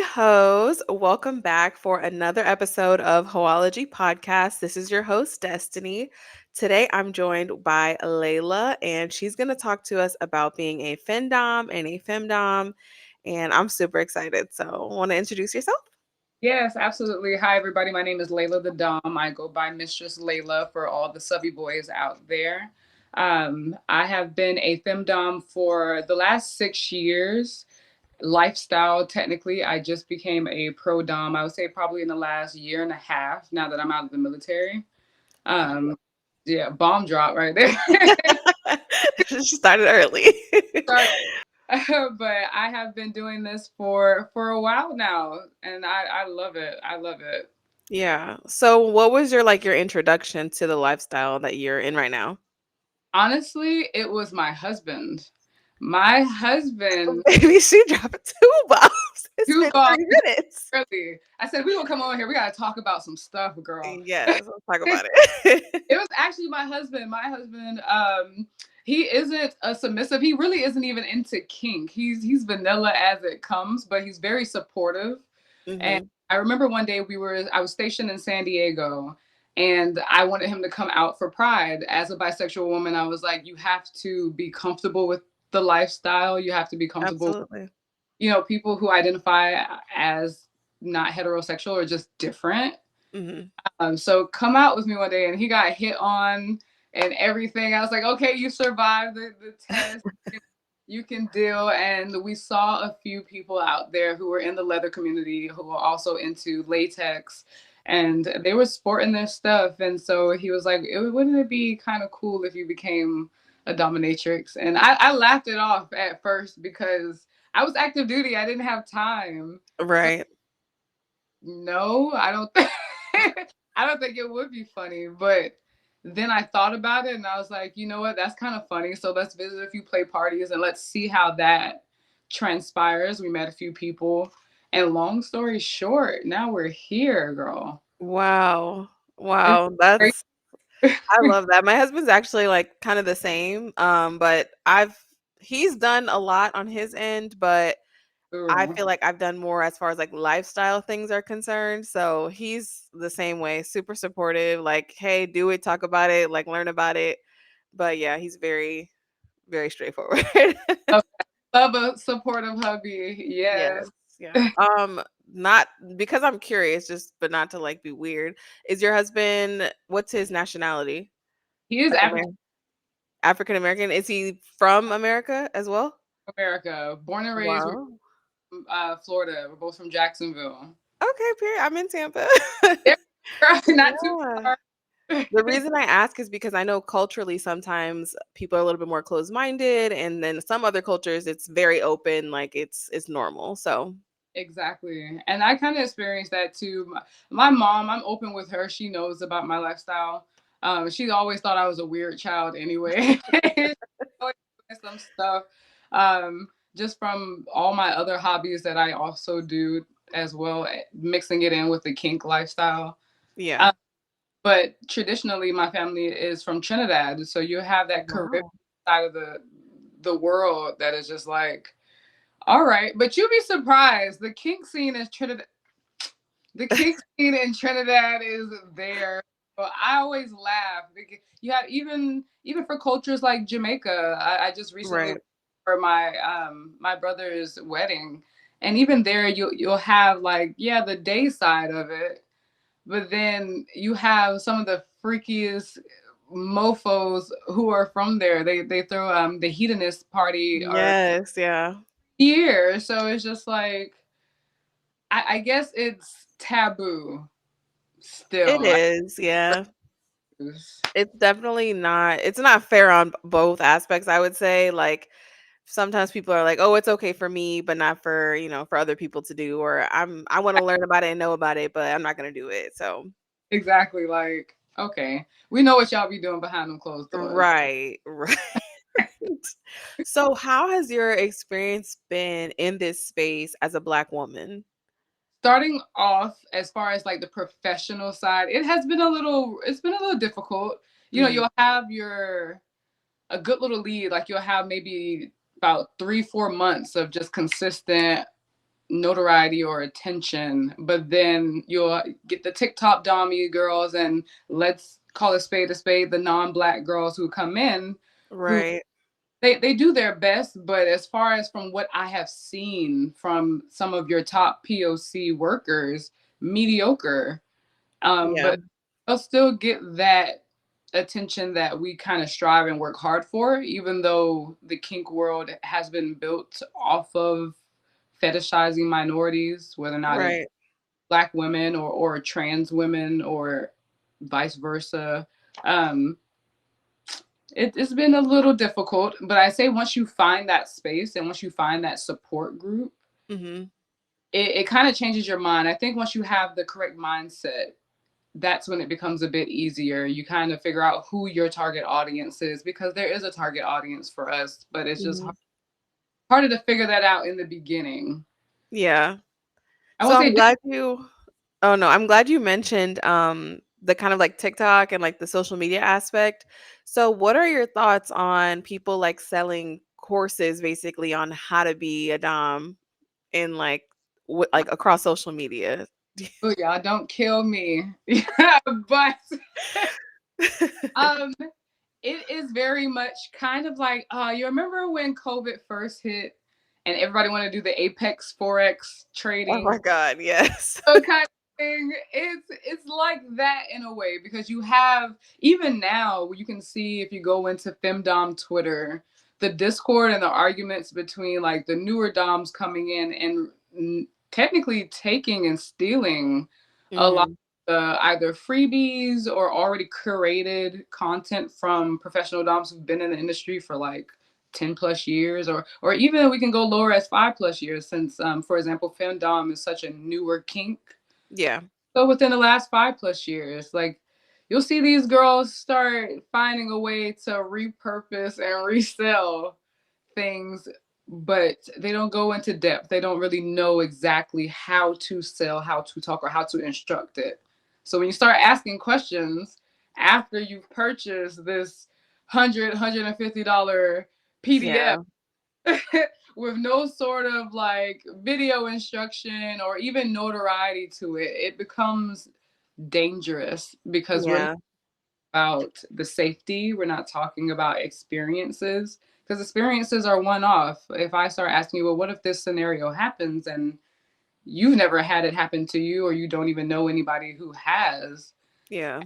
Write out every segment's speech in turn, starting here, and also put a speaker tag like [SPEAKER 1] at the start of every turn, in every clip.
[SPEAKER 1] hoes. Welcome back for another episode of Hoeology Podcast. This is your host, Destiny. Today I'm joined by Layla, and she's going to talk to us about being a findom and a femdom. And I'm super excited. So, want to introduce yourself?
[SPEAKER 2] Yes, absolutely. Hi, everybody. My name is Layla the Domme. I go by Mistress Layla for all the subby boys out there. I have been a femdom for the last 6 years. Lifestyle, technically, I just became a pro dom. I would say probably in the last year and a half. Now that I'm out of the military. Um, yeah, bomb drop right there.
[SPEAKER 1] She started early.
[SPEAKER 2] Sorry. But I have been doing this for a while now, and I love it. I love it.
[SPEAKER 1] Yeah. So, what was your introduction to the lifestyle that you're in right now?
[SPEAKER 2] Honestly, it was my husband. My husband,
[SPEAKER 1] Maybe she dropped two bombs. It's
[SPEAKER 2] two
[SPEAKER 1] been
[SPEAKER 2] balls
[SPEAKER 1] 3 minutes.
[SPEAKER 2] early. I said, we will come over here. We got to talk about some stuff, girl.
[SPEAKER 1] Yes, let's talk about it.
[SPEAKER 2] It was actually my husband. He isn't a submissive. He really isn't even into kink. He's vanilla as it comes, but he's very supportive. And
[SPEAKER 1] Hmm.
[SPEAKER 2] I remember one day I was stationed in San Diego, and I wanted him to come out for Pride. As a bisexual woman, I was like, you have to be comfortable with the lifestyle. You have to be comfortable,
[SPEAKER 1] Absolutely.
[SPEAKER 2] people who identify as not heterosexual or just different.
[SPEAKER 1] Mhm.
[SPEAKER 2] So come out with me one day, and he got hit on and everything. I was like, okay, you survived the test. You can deal. And we saw a few people out there who were in the leather community who were also into latex, and they were sporting their stuff. And so he was like, wouldn't it be kind of cool if you became a dominatrix? And I laughed it off at first because I was active duty. I didn't have time. So
[SPEAKER 1] Right.
[SPEAKER 2] no, I don't think I don't think it would be funny, but then I thought about it and I was like, you know what, that's kind of funny. So let's visit a few play parties and let's see how that transpires. We met a few people, and long story short, now we're here, girl.
[SPEAKER 1] Wow.
[SPEAKER 2] It's
[SPEAKER 1] Wow,
[SPEAKER 2] great.
[SPEAKER 1] I love that. My husband's actually, like, kinda the same, but he's done a lot on his end, but I
[SPEAKER 2] Ooh,
[SPEAKER 1] feel like I've done more as far as, like, lifestyle things are concerned, so he's the same way, super supportive, like, "Hey, do it, talk about it, like, learn about it." But yeah, he's very, very straightforward.
[SPEAKER 2] love, love a supportive hubby.
[SPEAKER 1] Yes,
[SPEAKER 2] Yes.
[SPEAKER 1] yeah. Not because I'm curious, just but not to like be weird. Is your husband, what's his nationality?
[SPEAKER 2] He is
[SPEAKER 1] Like
[SPEAKER 2] African
[SPEAKER 1] African American? Is he from America as well?
[SPEAKER 2] America, born and raised. We're
[SPEAKER 1] Wow.
[SPEAKER 2] from Florida. We're both from Jacksonville.
[SPEAKER 1] Okay, period. I'm in Tampa.
[SPEAKER 2] Yeah, girl, not too
[SPEAKER 1] Yeah.
[SPEAKER 2] far.
[SPEAKER 1] The reason I ask is because I know culturally sometimes people are a little bit more closed-minded, and then some other cultures it's very open, like it's normal. So,
[SPEAKER 2] Exactly. And I kind of experienced that too. My mom, I'm open with her. She knows about my lifestyle. She always thought I was a weird child anyway. Always doing some stuff. Just from all my other hobbies that I also do as well, mixing it in with the kink lifestyle.
[SPEAKER 1] yeah.
[SPEAKER 2] Uh, but traditionally, my family is from Trinidad. So you have that Caribbean
[SPEAKER 1] Wow.
[SPEAKER 2] side of the world that is just like, all right, but you'd be surprised. The kink scene in Trinidad is there. But I always laugh. You have even for cultures like Jamaica. I just recently
[SPEAKER 1] Right.
[SPEAKER 2] went for my brother's wedding, and even there you'll have like, yeah, the day side of it, but then you have some of the freakiest mofos who are from there. They throw the hedonist party or
[SPEAKER 1] Yes, yeah.
[SPEAKER 2] here, so it's just like I guess it's taboo
[SPEAKER 1] It
[SPEAKER 2] still.
[SPEAKER 1] is, yeah. It's not fair on both aspects, I would say, like, sometimes people are like, "Oh, it's okay for me, but not for, for other people to do," or I wanna learn about it and know about it, but I'm not gonna do it, so
[SPEAKER 2] Exactly. Like, okay, we know what y'all be doing behind them closed doors.
[SPEAKER 1] right, right. So, how has your experience been in this space as a Black woman?
[SPEAKER 2] Starting off, as far as like the professional side, it's been a little difficult.
[SPEAKER 1] Mhm.
[SPEAKER 2] You'll have your a good little lead, like you'll have maybe about 3-4 months of just consistent. notoriety or attention, but then you'll get the TikTok Domme girls, and let's call a spade, the non-black girls who come in, who
[SPEAKER 1] Right.
[SPEAKER 2] they do their best, but as far as from what I have seen from some of your top POC workers, mediocre.
[SPEAKER 1] Yeah.
[SPEAKER 2] But they'll still get that attention that we kind of strive and work hard for, even though the kink world has been built off of fetishizing minorities, whether or not it's
[SPEAKER 1] Right.
[SPEAKER 2] black women or trans women or vice versa. Um, it's been a little difficult, but I say once you find that space and once you find that support group,
[SPEAKER 1] Mhm.
[SPEAKER 2] it kind of changes your mind. I think once you have the correct mindset, that's when it becomes a bit easier. You kind of figure out who your target audience is, because there is a target audience for us, but it's just
[SPEAKER 1] Mhm.
[SPEAKER 2] harder to figure that out in the beginning.
[SPEAKER 1] Yeah.
[SPEAKER 2] I
[SPEAKER 1] So
[SPEAKER 2] won't
[SPEAKER 1] I'm
[SPEAKER 2] say
[SPEAKER 1] glad you Oh no, I'm glad you mentioned the kind of like TikTok and like the social media aspect. So what are your thoughts on people like selling courses basically on how to be a dom in like across social media?
[SPEAKER 2] oh, y'all don't kill me. Yeah, but um it is very much kind of like you remember when COVID first hit and everybody wanted to do the Apex Forex
[SPEAKER 1] Oh
[SPEAKER 2] trading?
[SPEAKER 1] my god, yes.
[SPEAKER 2] So kind of thing. It's like that in a way, because you have, even now you can see if you go into femdom Twitter, the discord and the arguments between like the newer doms coming in and technically taking and stealing a lot
[SPEAKER 1] Mhm.
[SPEAKER 2] of either freebies or already curated content from professional doms who've been in the industry for like 10 plus years, or even we can go lower as 5 plus years, since for example femdom is such a newer kink.
[SPEAKER 1] Yeah.
[SPEAKER 2] So within the last 5 plus years, like, you'll see these girls start finding a way to repurpose and resell things, but they don't go into depth. They don't really know exactly how to sell, how to talk, or how to instruct it. So when you start asking questions after you've purchased this $150 PDF
[SPEAKER 1] Yeah.
[SPEAKER 2] with no sort of like video instruction or even notoriety to it, it becomes dangerous, because we're not
[SPEAKER 1] Yeah.
[SPEAKER 2] about the safety. We're not talking about experiences, because experiences are one off. If I start asking you, well, what if this scenario happens and you've never had it happen to you, or you don't even know anybody who has,
[SPEAKER 1] Yeah.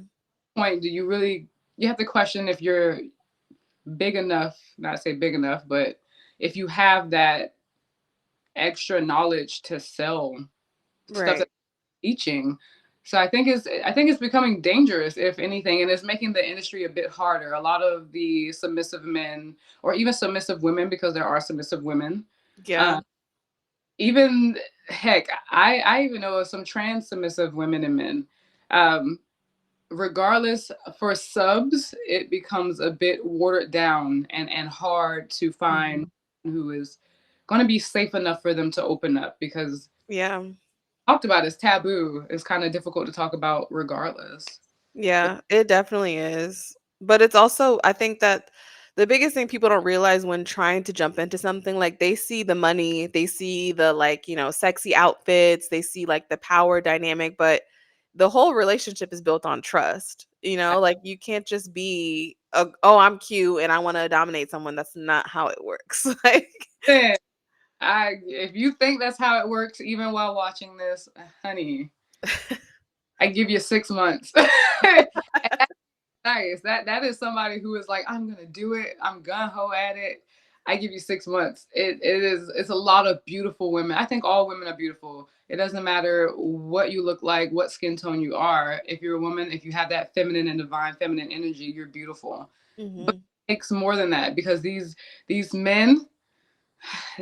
[SPEAKER 2] point do you really, you have to question if you're big enough, not to say big enough, but if you have that extra knowledge to sell stuff
[SPEAKER 1] Right.
[SPEAKER 2] that teaching. So I think it's becoming dangerous, if anything, and it's making the industry a bit harder. A lot of the submissive men, or even submissive women, because there are submissive women,
[SPEAKER 1] Yeah.
[SPEAKER 2] uh, even, heck, I even know of some trans submissive women and men. Um, Regardless, for subs, it becomes a bit watered down and hard to find
[SPEAKER 1] Mhm.
[SPEAKER 2] who is going to be safe enough for them to open up, because
[SPEAKER 1] Yeah.
[SPEAKER 2] talked about is taboo. It's kind of difficult to talk about regardless.
[SPEAKER 1] Yeah, it definitely is. But it's also, I think that the biggest thing people don't realize when trying to jump into something, like they see the money, they see the sexy outfits, they see like the power dynamic, but the whole relationship is built on trust. Like you can't just be, oh, I'm cute and I want to dominate someone. That's not how it works. Like,
[SPEAKER 2] Then, if you think that's how it works, even while watching this, honey, I give you 6 months. Nice. That is somebody who is like, I'm gonna do it. I'm gun ho at it. I give you 6 months. It's a lot of beautiful women. I think all women are beautiful. It doesn't matter what you look like, what skin tone you are. If you're a woman, if you have that feminine and divine feminine energy, you're beautiful. But
[SPEAKER 1] mhm.
[SPEAKER 2] it takes more than that, because these men,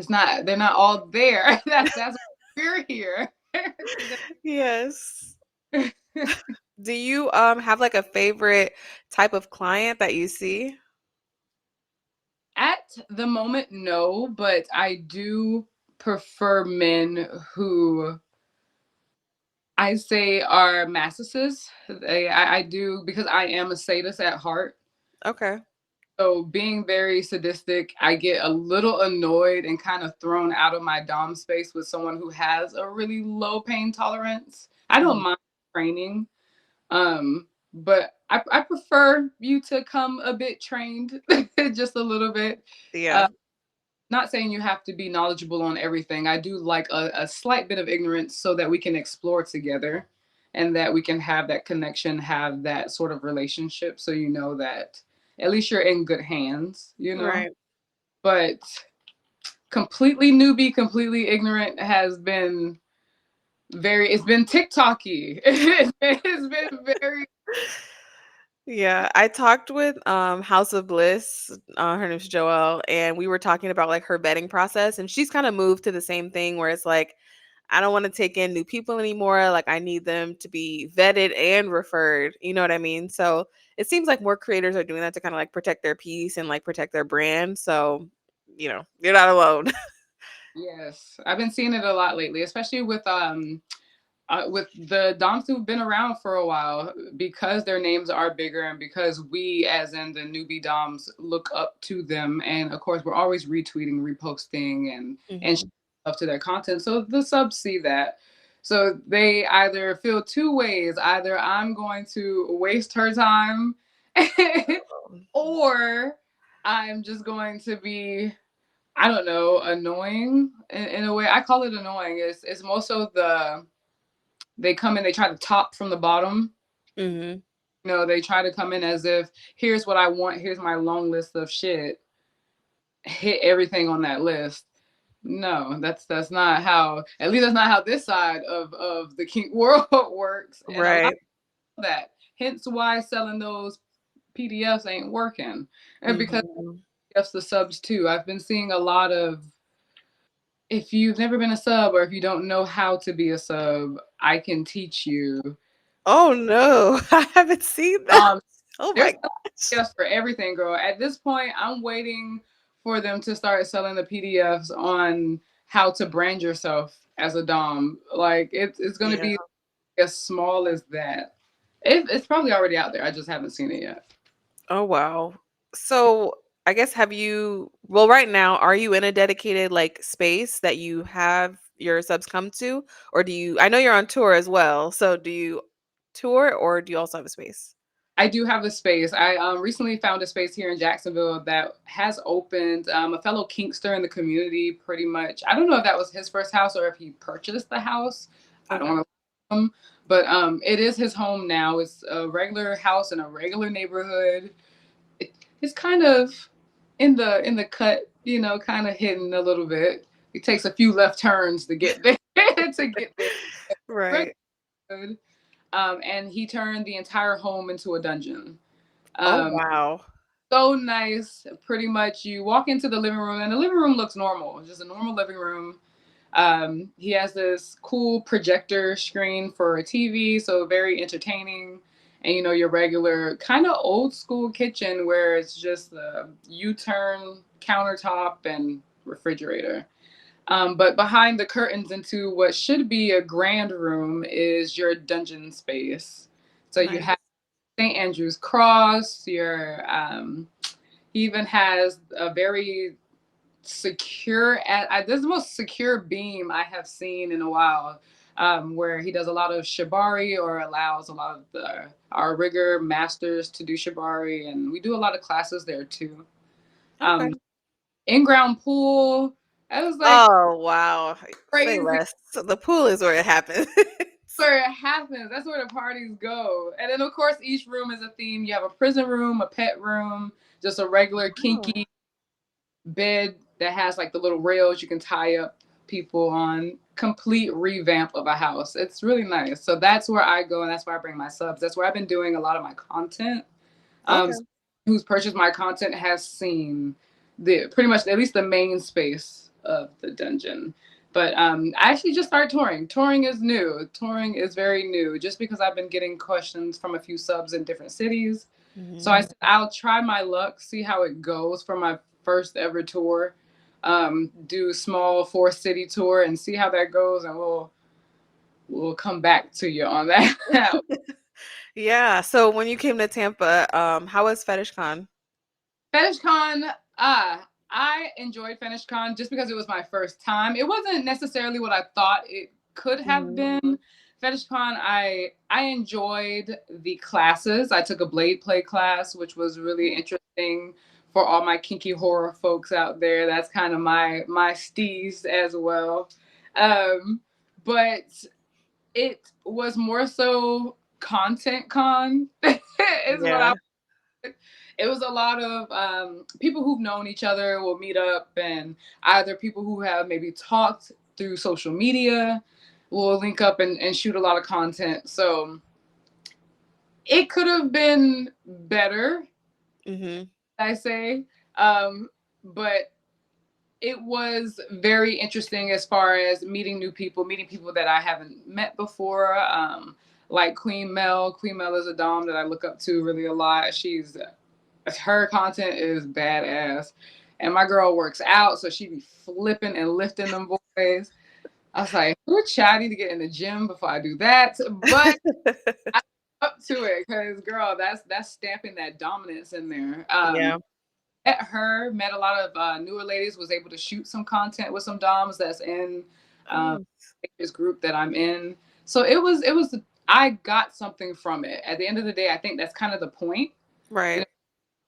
[SPEAKER 2] they're not all there. That's why we're here.
[SPEAKER 1] Yes. Do you have like a favorite type of client that you see?
[SPEAKER 2] At the moment, no, but I do prefer men who I say are masochists. I do, because I am a sadist at heart.
[SPEAKER 1] Okay.
[SPEAKER 2] So being very sadistic, I get a little annoyed and kind of thrown out of my dom space with someone who has a really low pain tolerance. I don't
[SPEAKER 1] Mhm.
[SPEAKER 2] mind training, but I prefer you to come a bit trained, just a little bit.
[SPEAKER 1] Yeah.
[SPEAKER 2] Not saying you have to be knowledgeable on everything. I do like a slight bit of ignorance so that we can explore together and that we can have that connection, have that sort of relationship. So you know that at least you're in good hands, you know?
[SPEAKER 1] Right.
[SPEAKER 2] But completely newbie, completely ignorant has been it's been TikTok-y. It's been very,
[SPEAKER 1] Yeah, I talked with House of Bliss, her name's Joelle, and we were talking about like her vetting process, and she's kind of moved to the same thing where it's like I don't want to take in new people anymore. Like I need them to be vetted and referred. You know what I mean? So it seems like more creators are doing that to kind of like protect their peace and like protect their brand. So, you're not alone.
[SPEAKER 2] yes. I've been seeing it a lot lately, especially with the Doms who've been around for a while, because their names are bigger and because we, as in the newbie Doms, look up to them. And of course, we're always retweeting, reposting, and
[SPEAKER 1] Mhm.
[SPEAKER 2] stuff to their content. So the subs see that. So they either feel two ways: either I'm going to waste her time, or I'm just going to be, I don't know, annoying in a way. I call it annoying. It's more so they come in, they try to top from the bottom.
[SPEAKER 1] Mhm.
[SPEAKER 2] You know, they try to come in as if here's what I want, here's my long list of shit. Hit everything on that list. No, that's not how. At least that's not how this side of the kink world works. And a lot
[SPEAKER 1] Right.
[SPEAKER 2] of that. Hence why selling those PDFs ain't working, and because
[SPEAKER 1] Mhm.
[SPEAKER 2] PDFs the subs too. I've been seeing a lot of, if you've never been a sub or if you don't know how to be a sub, I can teach you.
[SPEAKER 1] Oh no, I haven't seen that.
[SPEAKER 2] Um,
[SPEAKER 1] Oh
[SPEAKER 2] There's
[SPEAKER 1] my gosh.
[SPEAKER 2] PDFs for everything, girl. At this point, I'm waiting for them to start selling the PDFs on how to brand yourself as a dom. Like it's going to
[SPEAKER 1] Yeah.
[SPEAKER 2] be as small as that. It's probably already out there. I just haven't seen it yet.
[SPEAKER 1] Oh wow. So I guess well, right now, are you in a dedicated like space that you have your subs come to? Or I know you're on tour as well. So do you tour or do you also have a space?
[SPEAKER 2] I do have a space. I recently found a space here in Jacksonville that has opened. A fellow kinkster in the community, pretty much. I don't know if that was his first house or if he purchased the house. I don't
[SPEAKER 1] Okay.
[SPEAKER 2] want to, but it is his home now. It's a regular house in a regular neighborhood. It's kind of in the cut, you know, kind of hidden a little bit. It takes a few left turns to get there. To get there. Very
[SPEAKER 1] Right.
[SPEAKER 2] good. And he turned the entire home into a dungeon.
[SPEAKER 1] Oh
[SPEAKER 2] Um,
[SPEAKER 1] wow.
[SPEAKER 2] so nice. Pretty much, you walk into the living room, and the living room looks normal. It's just a normal living room. He has this cool projector screen for a TV, so very entertaining. And you know, your regular kind of old school kitchen where it's just a U-turn countertop and refrigerator. But behind the curtains into what should be a grand room is your dungeon space. So you
[SPEAKER 1] Nice.
[SPEAKER 2] have St. Andrew's Cross. He even has a very secure. This is the most secure beam I have seen in a while. Where he does a lot of shibari, or allows a lot of our rigger masters to do shibari, and we do a lot of classes there too.
[SPEAKER 1] Okay.
[SPEAKER 2] Um, In-ground pool. I was like
[SPEAKER 1] Oh wow. Say
[SPEAKER 2] crazy.
[SPEAKER 1] less. So the pool is where it happens.
[SPEAKER 2] Where it happens. That's where the parties go. And then of course each room is a theme. You have a prison room, a pet room, just a regular
[SPEAKER 1] Wow.
[SPEAKER 2] kinky bed that has like the little rails you can tie up people on. Complete revamp of a house. It's really nice. So that's where I go, and that's where I bring my subs. That's where I've been doing a lot of my content.
[SPEAKER 1] Okay.
[SPEAKER 2] Who's purchased my content has seen the pretty much at least the main space of the dungeon. But I actually just started touring. Touring is new. Touring is very new. Just because I've been getting questions from a few subs in different cities, so
[SPEAKER 1] Mhm.
[SPEAKER 2] I said I'll try my luck, see how it goes for my first ever tour. Do small 4 city tour and see how that goes, and we'll come back to you on that.
[SPEAKER 1] Yeah. So when you came to Tampa, how was FetishCon?
[SPEAKER 2] FetishCon, I enjoyed FetishCon just because it was my first time. It wasn't necessarily what I thought it could have
[SPEAKER 1] Mhm.
[SPEAKER 2] been. FetishCon, I enjoyed the classes. I took a blade play class, which was really interesting for all my kinky horror folks out there. That's kind of my steez as well. But it was more so content con is what I
[SPEAKER 1] Yeah.
[SPEAKER 2] it was a lot of people who've known each other will meet up, and either people who have maybe talked through social media will link up and shoot a lot of content. So it could have been better,
[SPEAKER 1] Mhm.
[SPEAKER 2] I say. Um, but it was very interesting as far as meeting people that I haven't met before. Like Queen Mel. Queen Mel is a dom that I look up to really a lot. Her content is badass. And my girl works out, so she be flipping and lifting them boys. I was like, ooh, child, I need to get in the gym before I do that. But I'm up to it because girl, that's stamping that dominance in there.
[SPEAKER 1] Yeah.
[SPEAKER 2] Met a lot of newer ladies, was able to shoot some content with some doms that's in um,
[SPEAKER 1] Nice.
[SPEAKER 2] this group that I'm in. So it was I got something from it. At the end of the day, I think that's kind of the point. You
[SPEAKER 1] Right.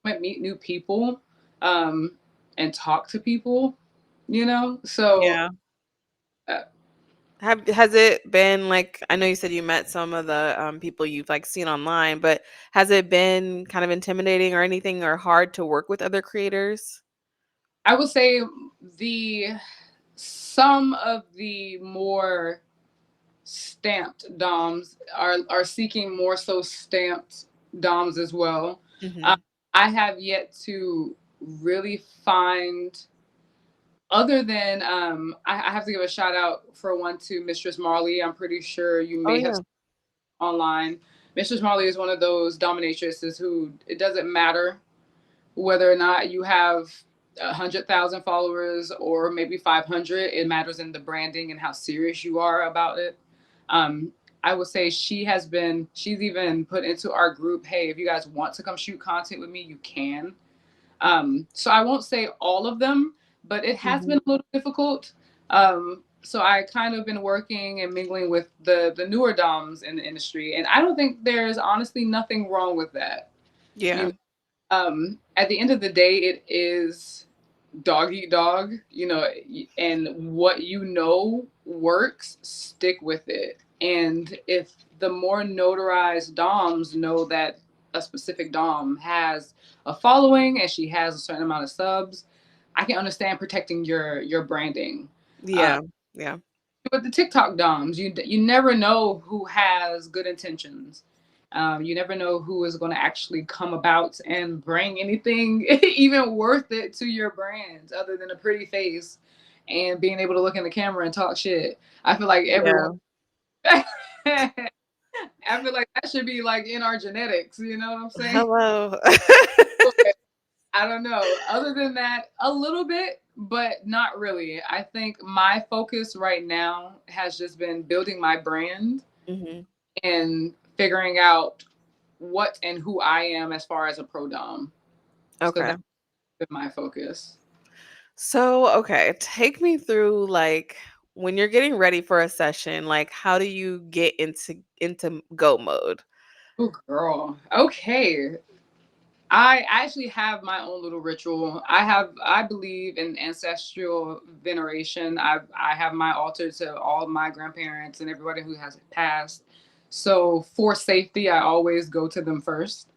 [SPEAKER 2] know, meet new people, um, and talk to people. You know, so
[SPEAKER 1] Yeah.
[SPEAKER 2] uh,
[SPEAKER 1] Has it been like I know you said you met some of the people you've like seen online, but has it been kind of intimidating or anything or hard to work with other creators?
[SPEAKER 2] I would say the some of the more stamped DOMs are seeking more so stamped DOMs as well. Uh,
[SPEAKER 1] Mhm.
[SPEAKER 2] I have yet to really find, other than I have to give a shout out for one to Mistress Marley. I'm pretty sure you
[SPEAKER 1] Oh
[SPEAKER 2] may have
[SPEAKER 1] yeah.
[SPEAKER 2] seen online. Mistress Marley is one of those dominatrices who it doesn't matter whether or not you have 100,000 followers or maybe 500. It matters in the branding and how serious you are about it. Um, I would say she's even put into our group, hey, if you guys want to come shoot content with me, you can. So I won't say all of them, but it has been
[SPEAKER 1] Mhm.
[SPEAKER 2] a little difficult. So I kind of been working and mingling with the newer DOMs in the industry, and I don't think there's honestly nothing wrong with that.
[SPEAKER 1] Yeah.
[SPEAKER 2] You At the end of the day, it is dog eat dog, and what works, stick with it. And if the more notarized DOMs know that a specific DOM has a following and she has a certain amount of subs, I can understand protecting your branding. Uh,
[SPEAKER 1] Yeah. Yeah.
[SPEAKER 2] with the TikTok DOMs, you never know who has good intentions. You never know who is going to actually come about and bring anything even worth it to your brand other than a pretty face and being able to look in the camera and talk shit. I feel like everyone
[SPEAKER 1] Yeah.
[SPEAKER 2] I feel like that should be like in our genetics, you know what I'm saying?
[SPEAKER 1] Hello.
[SPEAKER 2] I don't know. Other than that, a little bit, but not really. I think my focus right now has just been building my brand
[SPEAKER 1] Mhm.
[SPEAKER 2] and figuring out what and who I am as far as a pro dom. So
[SPEAKER 1] Okay.
[SPEAKER 2] that's been my focus.
[SPEAKER 1] So, okay, take me through like when you're getting ready for a session, like how do you get into go mode?
[SPEAKER 2] Oh, girl. Okay. I actually have my own little ritual. I believe in ancestral veneration. I have my altar to all my grandparents and everybody who has passed. So for safety, I always go to them first.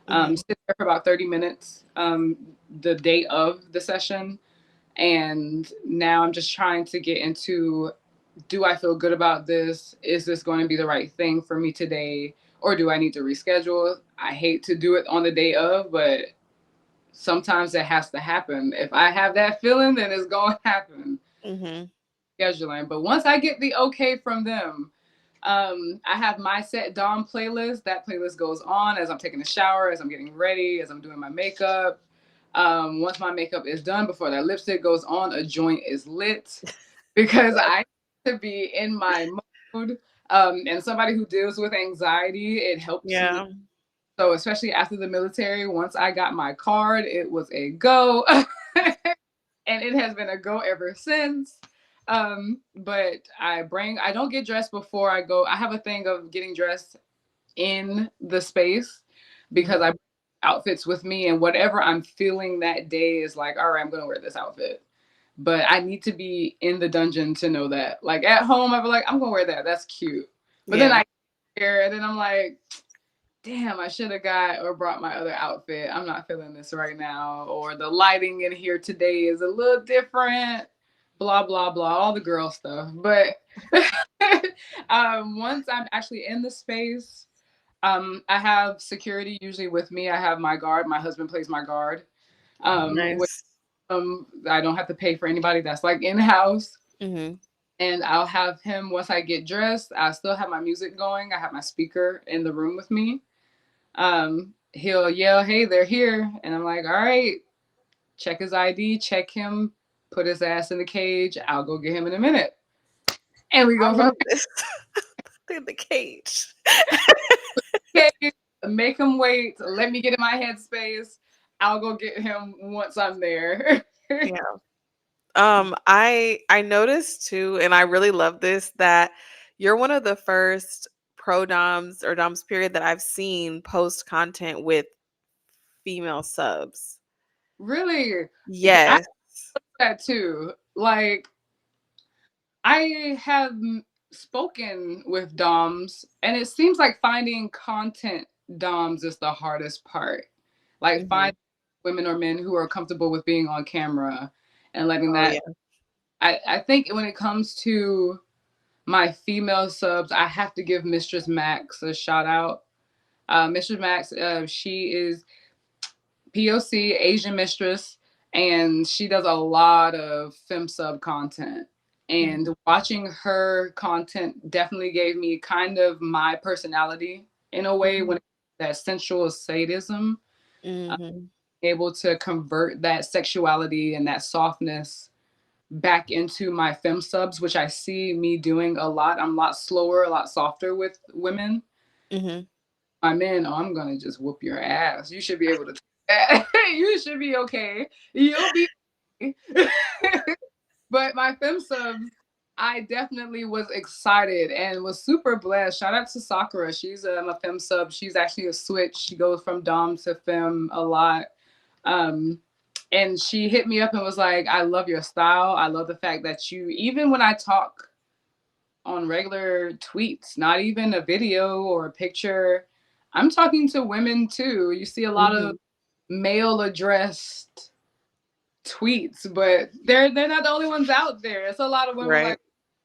[SPEAKER 1] Mhm.
[SPEAKER 2] Sit there for about 30 minutes the day of the session. And now I'm just trying to get into, do I feel good about this? Is this going to be the right thing for me today? Or do I need to reschedule? I hate to do it on the day of, but sometimes it has to happen. If I have that feeling, then it's going to happen.
[SPEAKER 1] Mhm.
[SPEAKER 2] Scheduling. But once I get the okay from them, I have my set Dom playlist. That playlist goes on as I'm taking a shower, as I'm getting ready, as I'm doing my makeup. Once my makeup is done, before that lipstick goes on, a joint is lit because I need to be in my mode. And somebody who deals with anxiety, it helps me.
[SPEAKER 1] Yeah.
[SPEAKER 2] So especially after the military, once I got my card, it was a go. And it has been a go ever since. But I don't get dressed before I go. I have a thing of getting dressed in the space because
[SPEAKER 1] Mhm.
[SPEAKER 2] I bring outfits with me, and whatever I'm feeling that day is like, all right, I'm gonna wear this outfit. But I need to be in the dungeon to know that. Like at home, I'd be like, I'm gonna wear that. That's cute. But then
[SPEAKER 1] Yeah.
[SPEAKER 2] I here and then I'm like, damn, I should have got or brought my other outfit. I'm not feeling this right now. Or the lighting in here today is a little different. Blah, blah, blah. All the girl stuff. But once I'm actually in the space, I have security usually with me. I have my guard. My husband plays my guard. With,
[SPEAKER 1] Nice.
[SPEAKER 2] I don't have to pay for anybody. That's like in house.
[SPEAKER 1] Hmm.
[SPEAKER 2] And I'll have him once I get dressed. I still have my music going. I have my speaker in the room with me. He'll yell, "Hey, they're here," and I'm like, "All right, check his ID, check him, put his ass in the cage. I'll go get him in a minute." And we
[SPEAKER 1] I
[SPEAKER 2] go from
[SPEAKER 1] love this. In the cage.
[SPEAKER 2] there. Make him wait. Let me get in my headspace. I'll go get him once I'm there.
[SPEAKER 1] Yeah. I noticed too, and I really love this, that you're one of the first pro doms or doms period that I've seen post content with female subs.
[SPEAKER 2] Really, I
[SPEAKER 1] Yes.
[SPEAKER 2] that too. Like I have spoken with DOMs, and it seems like finding content DOMs is the hardest part. Like
[SPEAKER 1] Hmm.
[SPEAKER 2] find women or men who are comfortable with being on camera and letting
[SPEAKER 1] Oh
[SPEAKER 2] that.
[SPEAKER 1] yeah.
[SPEAKER 2] I think when it comes to my female subs, I have to give Mistress Max a shout out. Mistress Max, she is POC Asian mistress, and she does a lot of fem sub content. And
[SPEAKER 1] Hmm.
[SPEAKER 2] watching her content definitely gave me kind of my personality in a way when
[SPEAKER 1] Hmm.
[SPEAKER 2] it, that sensual sadism, uh,
[SPEAKER 1] Hmm.
[SPEAKER 2] able to convert that sexuality and that softness back into my fem subs, which I see me doing a lot. I'm a lot slower, a lot softer with women.
[SPEAKER 1] Hmm.
[SPEAKER 2] My men, oh, I'm gonna just whoop your ass. You should be able to take that. You should be okay. You'll be okay. But my fem subs, I definitely was excited and was super blessed. Shout out to Sakura. She's a fem sub. She's actually a switch. She goes from dom to fem a lot. Um, and she hit me up and was like, I love your style. I love the fact that you, even when I talk on regular tweets, not even a video or a picture, I'm talking to women too. You see a lot of
[SPEAKER 1] Hmm.
[SPEAKER 2] male addressed tweets, but they're not the only ones out there. It's a lot of women
[SPEAKER 1] Right.
[SPEAKER 2] like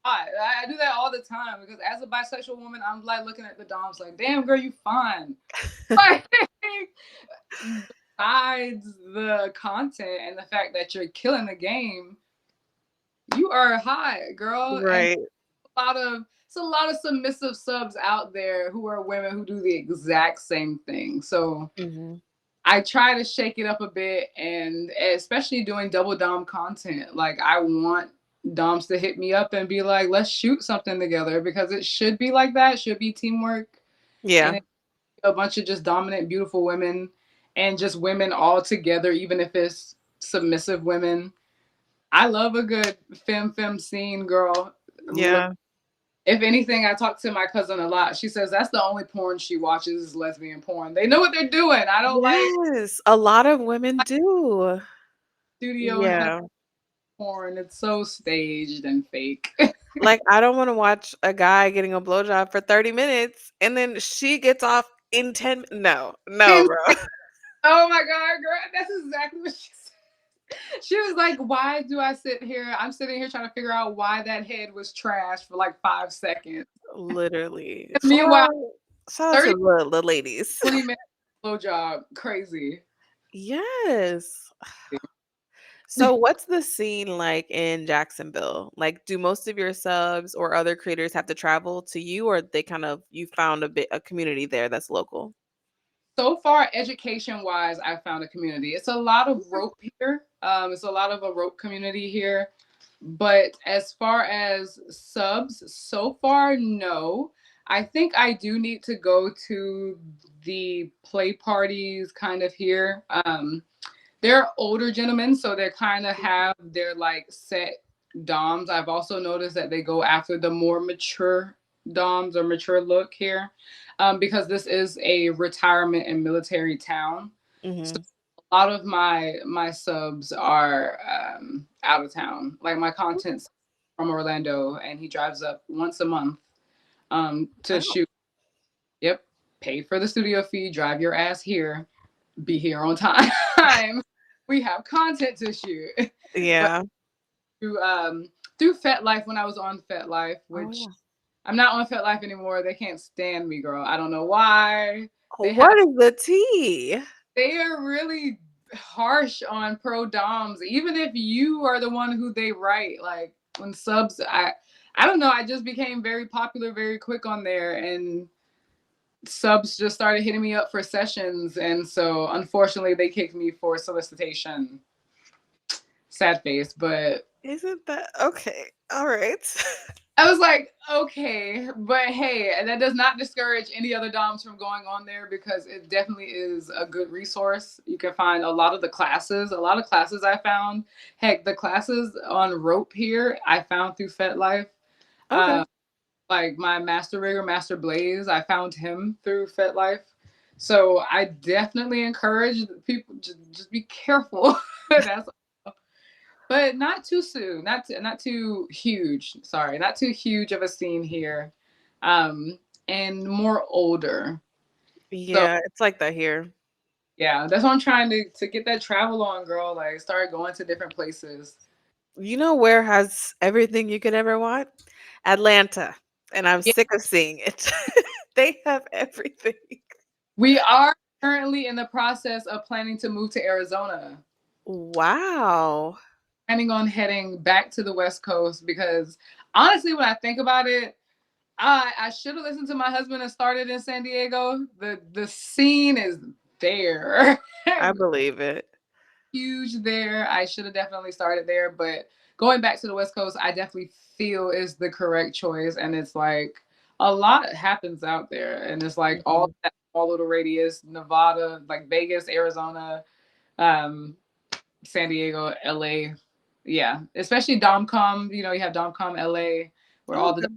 [SPEAKER 2] I do that all the time because as a bisexual woman, I'm like looking at the doms like, damn girl, you fine. Like, besides the content and the fact that you're killing the game, you are hot, girl. And
[SPEAKER 1] Right.
[SPEAKER 2] it's a lot of submissive subs out there who are women who do the exact same thing. So
[SPEAKER 1] Hmm.
[SPEAKER 2] I try to shake it up a bit, and especially doing double dom content. Like I want doms to hit me up and be like, let's shoot something together because it should be like that. It should be teamwork, and
[SPEAKER 1] Yeah.
[SPEAKER 2] it's a bunch of just dominant, beautiful women, and just women all together, even if it's submissive women. I love a good fem scene, girl.
[SPEAKER 1] Yeah.
[SPEAKER 2] If anything, I talk to my cousin a lot. She says that's the only porn she watches is lesbian porn. They know what they're doing. I don't like
[SPEAKER 1] Yes. A lot of women do.
[SPEAKER 2] studio and
[SPEAKER 1] Yeah.
[SPEAKER 2] porn. It's so staged and fake.
[SPEAKER 1] Like, I don't wanna watch a guy getting a blowjob for 30 minutes, and then she gets off in 10 no. No,
[SPEAKER 2] And
[SPEAKER 1] bro.
[SPEAKER 2] oh my god, girl, that's exactly what she said. She was like, "Why do I sit here? I'm sitting here trying to figure out why that head was trash for like 5 seconds.
[SPEAKER 1] Literally.
[SPEAKER 2] And meanwhile,
[SPEAKER 1] Shout out to
[SPEAKER 2] 30,
[SPEAKER 1] the ladies.
[SPEAKER 2] 20 minutes blowjob, crazy."
[SPEAKER 1] Yes. So what's the scene like in Jacksonville? Like, do most of your subs or other creators have to travel to you, or they kind of you found a community there that's local?
[SPEAKER 2] So far, education wise, I found a community. It's a lot of rope here. It's a lot of a rope community here. But as far as subs, so far, no. I think I do need to go to the play parties kind of here. They're older gentlemen, so they kind of have their like set doms. I've also noticed that they go after the more mature doms or mature look here, because this is a retirement and military town. So
[SPEAKER 1] Mm-hmm.
[SPEAKER 2] a lot of my subs are out of town. Like my content's from Orlando, and he drives up once a month to
[SPEAKER 1] Oh,
[SPEAKER 2] shoot. Yep, pay for the studio fee, drive your ass here, be here on time. We have content to shoot. But
[SPEAKER 1] yeah.
[SPEAKER 2] through through FetLife, when I was on FetLife,
[SPEAKER 1] Oh,
[SPEAKER 2] which
[SPEAKER 1] yeah.
[SPEAKER 2] I'm not on FetLife anymore. They can't stand me, girl. I don't know why. They have
[SPEAKER 1] What is the tea?
[SPEAKER 2] they are really harsh on pro doms, even if you are the one who they write. Like when subs, I don't know. I just became very popular very quick on there, and subs just started hitting me up for sessions, and so unfortunately they kicked me for solicitation. Sad face, but
[SPEAKER 1] Isn't that okay? All right.
[SPEAKER 2] I was like, okay, but hey, and that does not discourage any other DOMs from going on there because it definitely is a good resource. You can find a lot of classes I found. Heck, the classes on rope here I found through FetLife.
[SPEAKER 1] Okay.
[SPEAKER 2] Uh, like my master rigger, Master Blaze, I found him through FetLife. So I definitely encourage people just be careful. That's but not too soon, not too huge. Sorry, not too huge of a scene here, and more older. So
[SPEAKER 1] Yeah, it's like that here.
[SPEAKER 2] yeah, that's what I'm trying to get that travel on, girl. Like start going to different places.
[SPEAKER 1] You know where has everything you could ever want? Atlanta. And I'm
[SPEAKER 2] Yeah,
[SPEAKER 1] sick of seeing it. They have everything.
[SPEAKER 2] we are currently in the process of planning to move to Arizona.
[SPEAKER 1] Wow.
[SPEAKER 2] Planning on heading back to the West Coast because honestly, when I think about it, I should have listened to my husband and started in San Diego. The scene is there.
[SPEAKER 1] I believe it.
[SPEAKER 2] Huge there. I should have definitely started there, but going back to the West Coast, I definitely feel is the correct choice. And it's like a lot happens out there, and it's like all
[SPEAKER 1] Mhm.
[SPEAKER 2] that small little radius, Nevada, like Vegas, Arizona, um, San Diego, LA. Yeah, especially Domcom. You know, you have Domcom LA, where all the
[SPEAKER 1] Okay.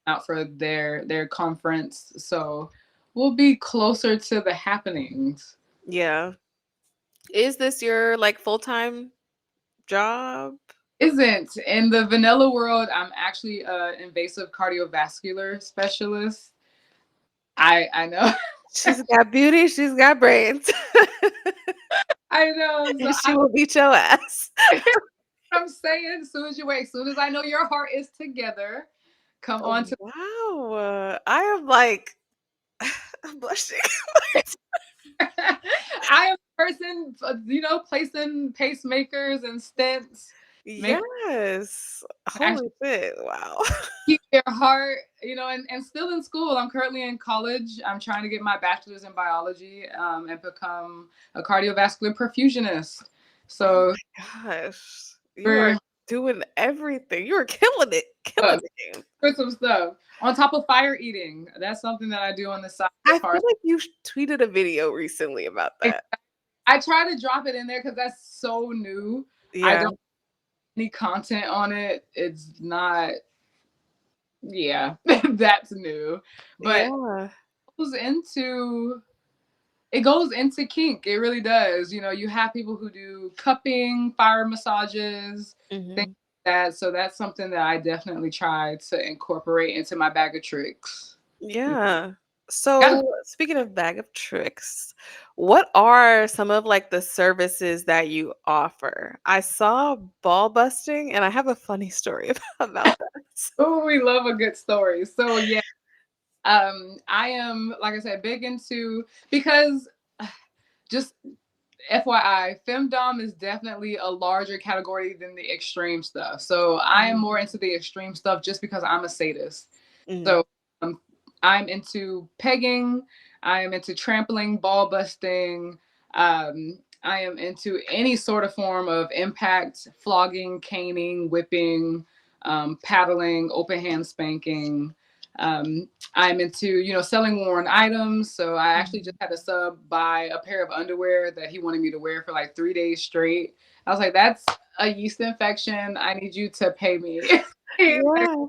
[SPEAKER 2] out for their conference. So we'll be closer to the happenings.
[SPEAKER 1] Yeah. Is this your like full-time job?
[SPEAKER 2] Isn't in the vanilla world. I'm actually an invasive cardiovascular specialist. I know.
[SPEAKER 1] She's got beauty, she's got brains.
[SPEAKER 2] I know. So
[SPEAKER 1] And she will beat your ass.
[SPEAKER 2] I'm saying, as soon as you wait, as soon as I know your heart is together, come
[SPEAKER 1] Oh,
[SPEAKER 2] on to.
[SPEAKER 1] wow. I am like I'm blushing.
[SPEAKER 2] I am a person, placing pacemakers and stents, make
[SPEAKER 1] Yes.
[SPEAKER 2] actually
[SPEAKER 1] Holy shit. Wow.
[SPEAKER 2] keep their heart, and still in school. I'm currently in college. I'm trying to get my bachelor's in biology, and become a cardiovascular perfusionist.
[SPEAKER 1] Oh
[SPEAKER 2] So
[SPEAKER 1] my gosh. You are
[SPEAKER 2] we're
[SPEAKER 1] doing everything. You are killing it. Killing
[SPEAKER 2] uh,
[SPEAKER 1] the game.
[SPEAKER 2] for some stuff on top of fire eating. That's something that I do on the side
[SPEAKER 1] I
[SPEAKER 2] as far
[SPEAKER 1] feel
[SPEAKER 2] as
[SPEAKER 1] like you tweeted a video recently about that.
[SPEAKER 2] I try to drop it in there because that's so new. I
[SPEAKER 1] Yeah.
[SPEAKER 2] don't have any content on it. It's not, yeah, that's new. But
[SPEAKER 1] Yeah.
[SPEAKER 2] goes into it goes into kink. It really does. You have people who do cupping, fire massages, things
[SPEAKER 1] Mhm.
[SPEAKER 2] like that. So that's something that I definitely try to incorporate into my bag of tricks.
[SPEAKER 1] Yeah.
[SPEAKER 2] Gotta
[SPEAKER 1] So, speaking of bag of tricks, what are some of like the services that you offer? I saw ball busting and I have a funny story about that.
[SPEAKER 2] Oh, we love a good story. So yeah, I am, like I said, big into because just FYI, femdom is definitely a larger category than the extreme stuff. So I am
[SPEAKER 1] Mhm.
[SPEAKER 2] more into the extreme stuff just because I'm a sadist.
[SPEAKER 1] Mhm.
[SPEAKER 2] So um, I'm into pegging. I am into trampling, ball busting. I am into any sort of form of impact, flogging, caning, whipping, paddling, open hand spanking. I'm into, selling worn items. So I actually just
[SPEAKER 1] Mhm.
[SPEAKER 2] had a sub buy a pair of underwear that he wanted me to wear for like 3 days straight. I was like, that's a yeast infection. I need you to pay me. Like,
[SPEAKER 1] Yeah.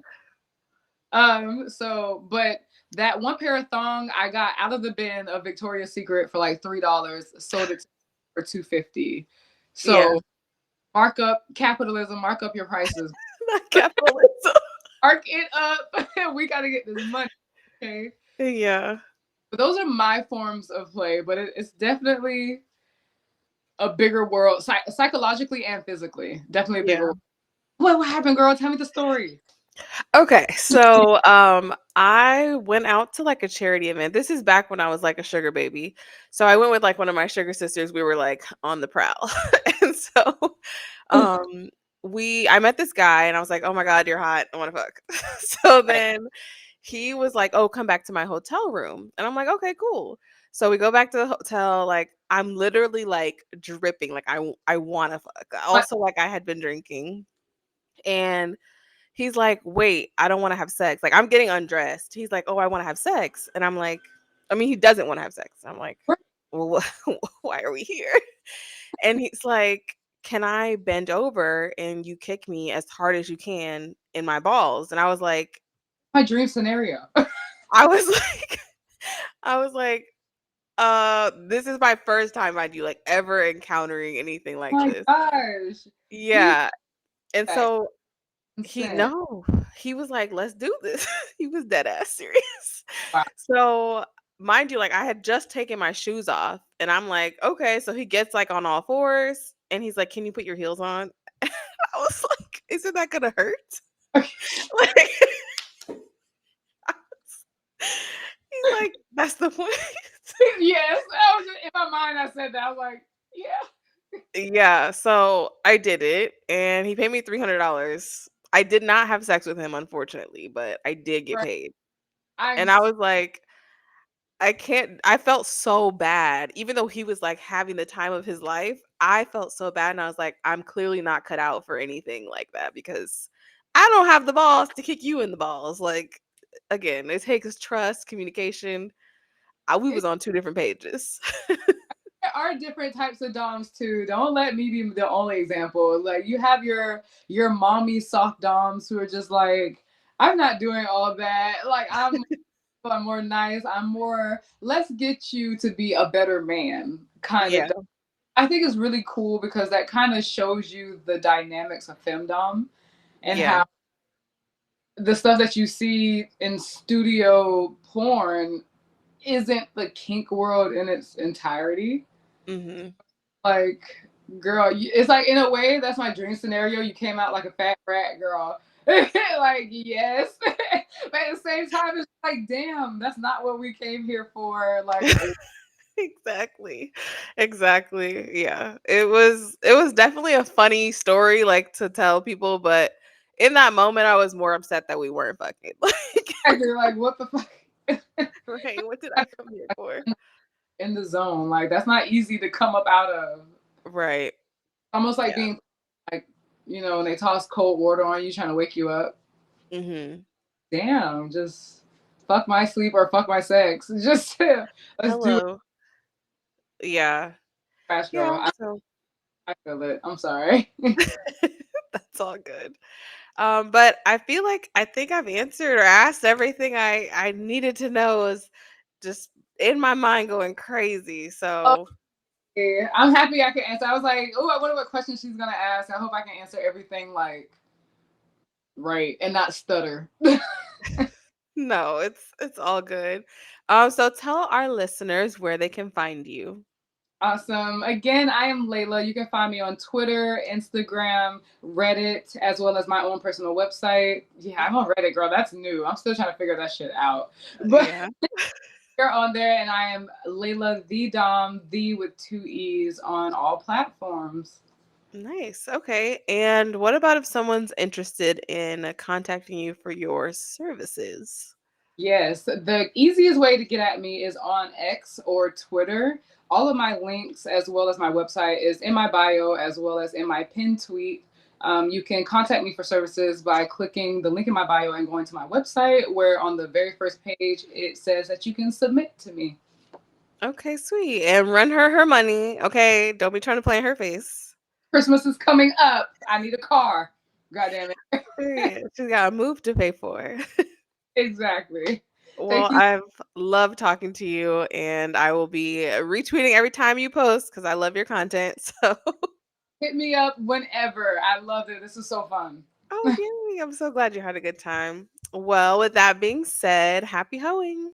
[SPEAKER 2] but that one pair of thong I got out of the bin of Victoria's Secret for like $3, sold it for $2.50.
[SPEAKER 1] Yeah.
[SPEAKER 2] So mark up capitalism, mark up your prices,
[SPEAKER 1] Not capitalism.
[SPEAKER 2] mark it up. We got to get this money. Okay.
[SPEAKER 1] Yeah.
[SPEAKER 2] But those are my forms of play, but it's definitely a bigger world, psychologically and physically. Definitely a bigger
[SPEAKER 1] Yeah.
[SPEAKER 2] world. What happened, girl? Tell me the story.
[SPEAKER 1] Okay, so I went out to like a charity event. This is back when I was like a sugar baby. So I went with like one of my sugar sisters. We were like on the prowl. And so um I met this guy and I was like, "Oh my god, you're hot. I want to fuck." So then he was like, "Oh, come back to my hotel room." And I'm like, "Okay, cool." So we go back to the hotel, like I'm literally like dripping, like I want to fuck.
[SPEAKER 2] But
[SPEAKER 1] Also like I had been drinking. And he's like, "Wait, I don't wanna have sex." Like, I'm getting undressed. He's like, "Oh, I wanna have sex." And I'm like, I mean, he doesn't wanna have sex. I'm like, "Well, why are we here?" And he's like, "Can I bend over and you kick me as hard as you can in my balls?" And I was like
[SPEAKER 2] my dream scenario.
[SPEAKER 1] I was like I was like, this is my first time, mind you, like, ever encountering anything like
[SPEAKER 2] My
[SPEAKER 1] this."
[SPEAKER 2] gosh. He
[SPEAKER 1] Yeah. And
[SPEAKER 2] that
[SPEAKER 1] so
[SPEAKER 2] consent.
[SPEAKER 1] he was like, "Let's do this." He was dead ass serious.
[SPEAKER 2] Wow.
[SPEAKER 1] So, mind you, like, I had just taken my shoes off, and I'm like, "Okay." So he gets, like, on all fours, and he's like, "Can you put your heels on?" I was like, "Isn't that gonna hurt?" Like, he's like, "That's the point."
[SPEAKER 2] Yes, I was in my mind. I said that. I was like, yeah.
[SPEAKER 1] Yeah, so I did it, and he paid me $300. I did not have sex with him, unfortunately, but I did get
[SPEAKER 2] Right.
[SPEAKER 1] paid.
[SPEAKER 2] I'm
[SPEAKER 1] And I was like, I felt so bad. Even though he was, like, having the time of his life, I felt so bad, and I was like, "I'm clearly not cut out for anything like that because I don't have the balls to kick you in the balls." Like, again, it takes trust, communication. We
[SPEAKER 2] it,
[SPEAKER 1] was on 2 different pages.
[SPEAKER 2] there are different types of doms too. Don't let me be the only example. Like you have your mommy soft doms who are just like, I'm not doing all that. Like I'm more nice. I'm more let's get you to be a better man kind of
[SPEAKER 1] Yeah,
[SPEAKER 2] dom. I think it's really cool because that kind of shows you the dynamics of femdom and
[SPEAKER 1] yeah,
[SPEAKER 2] how the stuff that you see in studio porn isn't the kink world in its entirety.
[SPEAKER 1] mhm.
[SPEAKER 2] Like, girl, it's like in a way that's my dream scenario. You came out like a fat rat, girl. Like, yes, but at the same time, it's like, damn, that's not what we came here for. Like,
[SPEAKER 1] Exactly. Exactly. Yeah. It was definitely a funny story like to tell people, but in that moment I was more upset that we weren't fucking. Like,
[SPEAKER 2] you're like, what the fuck?
[SPEAKER 1] right, what did I come here for?
[SPEAKER 2] In the zone, like that's not easy to come up out of.
[SPEAKER 1] Right.
[SPEAKER 2] Almost like
[SPEAKER 1] Yeah.
[SPEAKER 2] being like, when they toss cold water on you trying to wake you up.
[SPEAKER 1] Mhm.
[SPEAKER 2] Damn, just fuck my sleep or fuck my sex. Just let's do it,
[SPEAKER 1] Hello. Yeah.
[SPEAKER 2] trash
[SPEAKER 1] Yeah,
[SPEAKER 2] girl.
[SPEAKER 1] so
[SPEAKER 2] I feel it. I'm sorry.
[SPEAKER 1] that's all good. But I feel like I think I've answered or asked everything I needed to know is just in my mind going crazy. So,
[SPEAKER 2] Okay. I'm happy I can answer. I was like, oh, I wonder what question she's gonna ask. I hope I can answer everything like right and not stutter.
[SPEAKER 1] no, it's all good. So tell our listeners where they can find you.
[SPEAKER 2] Awesome. Again, I am Layla. You can find me on Twitter, Instagram, Reddit, as well as my own personal website. Yeah, I'm on Reddit, girl. That's new. I'm still trying to figure that shit out. But
[SPEAKER 1] Yeah.
[SPEAKER 2] you're on there, and I am Layla Thee Domme, the with two E's on all platforms.
[SPEAKER 1] Nice. Okay. And what about if someone's interested in contacting you for your services?
[SPEAKER 2] Yes, the easiest way to get at me is on X or Twitter. All of my links, as well as my website, is in my bio, as well as in my pinned tweet. You can contact me for services by clicking the link in my bio and going to my website, where on the very first page it says that you can submit to me.
[SPEAKER 1] Okay, sweet. And run her money. Okay, don't be trying to play in her face.
[SPEAKER 2] Christmas is coming up. I need a car. God damn it.
[SPEAKER 1] Period. She's got a move to pay for.
[SPEAKER 2] Exactly.
[SPEAKER 1] Well,
[SPEAKER 2] Thank you.
[SPEAKER 1] I've loved talking to you, and I will be retweeting every time you post because I love your content. So,
[SPEAKER 2] Hit me up whenever. I love it. This is so fun.
[SPEAKER 1] oh, yay. I'm so glad you had a good time. Well, with that being said, happy hoeing.